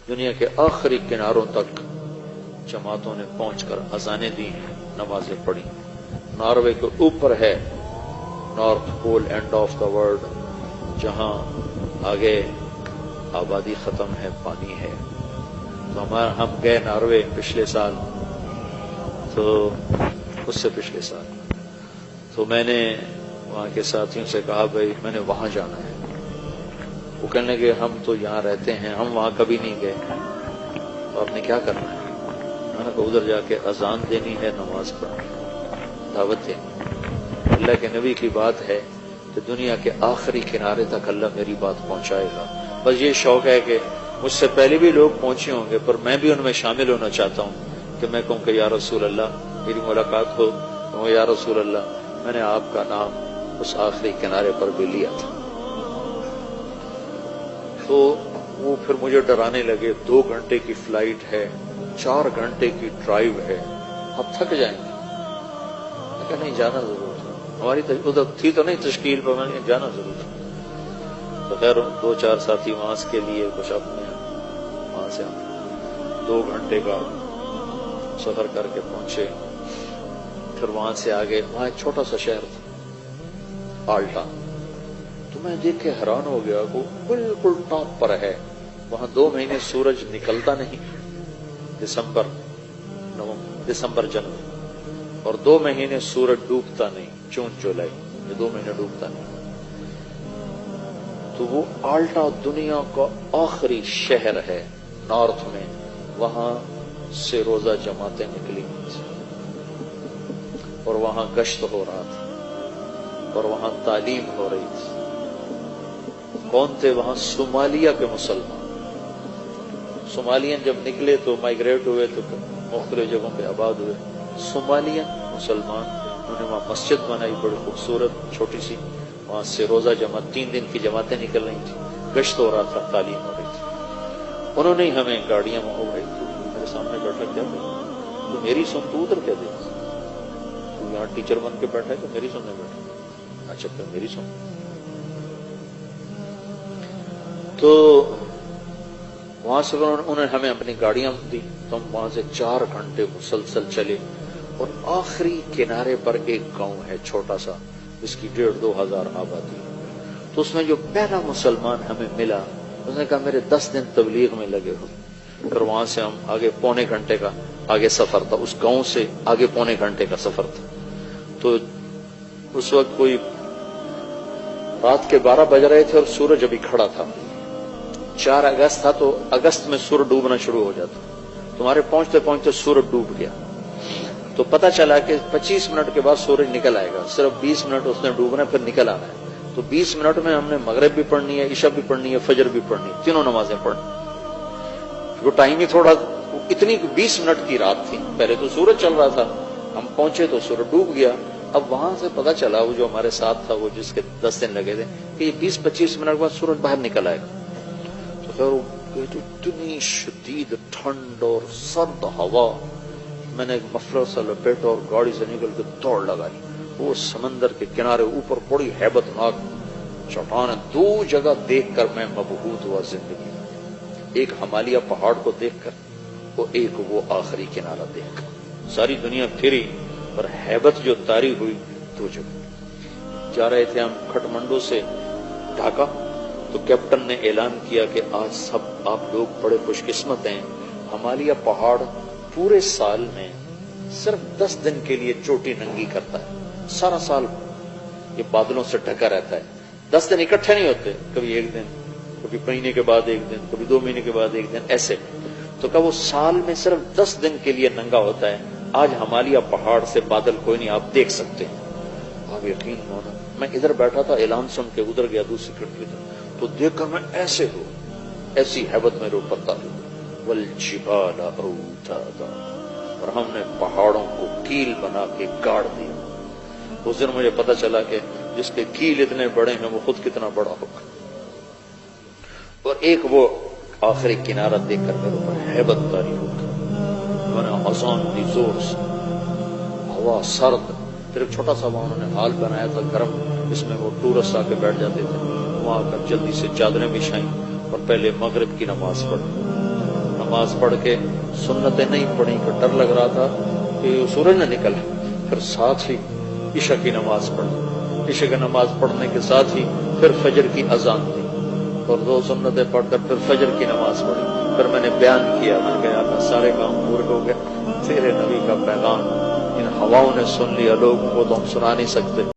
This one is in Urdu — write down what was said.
دنیا کے آخری کناروں تک جماعتوں نے پہنچ کر اذانیں دی، نمازیں پڑھی۔ ناروے کے اوپر ہے north pole end of the world, جہاں آگے آبادی ختم ہے، پانی ہے۔ تو ہم گئے ناروے پچھلے سال، تو اس سے پچھلے سال، تو میں نے وہاں کے ساتھیوں سے کہا بھائی میں نے وہاں جانا ہے۔ وہ کہنے لگے ہم تو یہاں رہتے ہیں، ہم وہاں کبھی نہیں گئے، تو آپ نے کیا کرنا ہے؟ میں نے کہا ادھر جا کے اذان دینی ہے، نماز پڑھنی ہے، دعوت دینی۔ اللہ کے نبی کی بات ہے کہ دنیا کے آخری کنارے تک اللہ میری بات پہنچائے گا۔ بس یہ شوق ہے کہ مجھ سے پہلے بھی لوگ پہنچے ہوں گے، پر میں بھی ان میں شامل ہونا چاہتا ہوں کہ میں کہوں کہ یا رسول اللہ میری ملاقات ہو، کہوں یا رسول اللہ میں نے آپ کا نام اس آخری کنارے پر بھی لیا تھا۔ تو وہ پھر مجھے ڈرانے لگے، 2 گھنٹے کی فلائٹ ہے، 4 گھنٹے کی ڈرائیو ہے، آپ تھک جائیں گے۔ میں کہا نہیں جانا ضرور ہے، ہماری ادھر تھی تو نہیں تشکیل پر، میں نے جانا ضرور ہے۔ تو خیر 2-4 ساتھی وہاں کے لیے کچھ اپنے وہاں سے ہم 2 گھنٹے کا سفر کر کے پہنچے۔ پھر وہاں سے آگے، وہاں ایک چھوٹا سا شہر تھا آلٹا، تو میں دیکھ کے حیران ہو گیا، وہ بالکل ٹاپ پر ہے۔ وہاں 2 مہینے سورج نکلتا نہیں، دسمبر جنوری، اور 2 مہینے سورج ڈوبتا نہیں، جون جولائی، یہ 2 مہینے ڈوبتا نہیں۔ تو وہ آلٹا دنیا کا آخری شہر ہے نارتھ میں، وہاں سے روزہ جماعتیں نکلی ہوئی تھی، اور وہاں گشت ہو رہا تھا، اور وہاں تعلیم ہو رہی تھی۔ کون تھے وہاں؟ صومالیہ کے مسلمان۔ صومالیین جب نکلے تو مائگریٹ ہوئے تو مختلف جگہوں پہ آباد ہوئے۔ صومالیین مسلمان، انہوں نے وہاں مسجد بنائی بڑی خوبصورت چھوٹی سی، وہاں سے روزہ جماعت 3 دن کی جماعتیں نکل رہی تھیں، گشت ہو رہا تھا، تعلیم ہو رہی تھی۔ انہوں نے ہمیں گاڑیاں میں، بھائی میرے سامنے بیٹھا کیا بھائی تو میری سن، تو ادھر کیا دے، تو یہاں ٹیچر بن کے بیٹھا ہے کہ میری سننے بیٹھا؟ اچھا پھر میری سن۔ تو وہاں سے انہوں نے ہمیں اپنی گاڑیاں دی، تو ہم وہاں سے 4 گھنٹے مسلسل چلے، اور آخری کنارے پر ایک گاؤں ہے چھوٹا سا، جس کی 1,500-2 ہزار آبادی۔ تو اس میں جو پہلا مسلمان ہمیں ملا، اس نے کہا میرے 10 دن تبلیغ میں لگے ہو۔ پھر وہاں سے ہم آگے 1.25 گھنٹے کا آگے سفر تھا، اس گاؤں سے آگے 1.25 گھنٹے کا سفر تھا۔ تو اس وقت کوئی رات کے 12 بج رہے تھے اور سورج ابھی کھڑا تھا، 4 اگست تھا، تو اگست میں سورج ڈوبنا شروع ہو جاتا، تمہارے پہنچتے پہنچتے سورج ڈوب گیا۔ تو پتہ چلا کہ 25 منٹ کے بعد سورج نکل آئے گا، صرف 20 منٹ اس نے ڈوبنا ہے، پھر نکل آنا ہے۔ تو 20 منٹ میں ہم نے مغرب بھی پڑھنی ہے، عشاء بھی پڑھنی ہے، فجر بھی پڑھنی ہے، تینوں نمازیں پڑھنی۔ وہ ٹائم ہی تھوڑا، اتنی 20 منٹ کی رات تھی، پہلے تو سورج چل رہا تھا، ہم پہنچے تو سورج ڈوب گیا۔ اب وہاں سے پتہ چلا، وہ جو ہمارے ساتھ تھا، وہ جس کے 10 دن لگے تھے، کہ یہ 20-25 منٹ بعد سورج باہر نکل آئے گا۔ تو خیر اتنی شدید ٹھنڈ اور سرد ہوا، میں نے ایک مفلر سے لپیٹا اور گاڑی سے نکل کے دوڑ لگائی۔ وہ سمندر کے کنارے اوپر بڑی ہیبت ناک چٹانیں 2 جگہ دیکھ کر میں مبہوت ہوا زندگی، ایک ہمالیہ پہاڑ کو دیکھ کر، اور ایک وہ آخری کنارہ دیکھ کر۔ ساری دنیا پھری، پر ہیبت جو طاری ہوئی 2 جگہ۔ جا رہے تھے ہم کھٹمنڈو سے ڈھاکہ، تو کیپٹن نے اعلان کیا کہ آج سب آپ لوگ بڑے خوش قسمت ہیں، ہمالیہ پہاڑ پورے سال میں صرف 10 دن کے لیے چوٹی ننگی کرتا ہے، سارا سال یہ بادلوں سے ڈھکا رہتا ہے، 10 دن اکٹھے نہیں ہوتے، کبھی 1 دن، کبھی مہینے کے بعد 1 دن، کبھی 2 مہینے کے بعد 1 دن، ایسے۔ تو کہ وہ سال میں صرف 10 دن کے لیے ننگا ہوتا ہے۔ آج ہمالیہ پہاڑ سے بادل کوئی نہیں، آپ دیکھ سکتے ہیں۔ آپ یقین ہونا، میں ادھر بیٹھا تھا، اعلان سن کے ادھر گیا دوسری کھڑکی طرف، تو دیکھ کر میں ایسے ہوں، ایسی ہیبت میں روپتا تھا، والجبال اوتادا، اور ہم نے پہاڑوں کو کیل بنا کے گاڑ دیا۔ اس دن مجھے پتا چلا کہ جس کے کیل اتنے بڑے ہیں وہ خود کتنا بڑا ہوگا۔ اور ایک وہ آخری کنارہ دیکھ کر میرے اوپر ہیبت طاری ہوگی، میں نے اذان دی زور سے، ہوا سرد، پھر ایک چھوٹا سا وہاں انہوں نے ہال بنایا تھا گرم، اس میں وہ ٹورسٹ آ کے بیٹھ جاتے تھے، وہاں آ کر جلدی سے چادریں بچھائیں اور پہلے مغرب کی نماز پڑھی۔ نماز پڑھ کے سنتیں نہیں پڑھی کہ ڈر لگ رہا تھا کہ سورج نہ نکلا، پھر ساتھ ہی عشاء کی نماز پڑھی، عشاء کی نماز پڑھنے کے ساتھ ہی پھر فجر کی اذان دی اور 2 سنتیں پڑھ کر پھر فجر کی نماز پڑھی۔ پھر میں نے بیان کیا، میں نے کہا اللہ سارے کام پورے ہو گئے، تیرے نبی کا پیغام ان ہواؤں نے سن لیا، لوگوں کو تو ہم سنا نہیں سکتے۔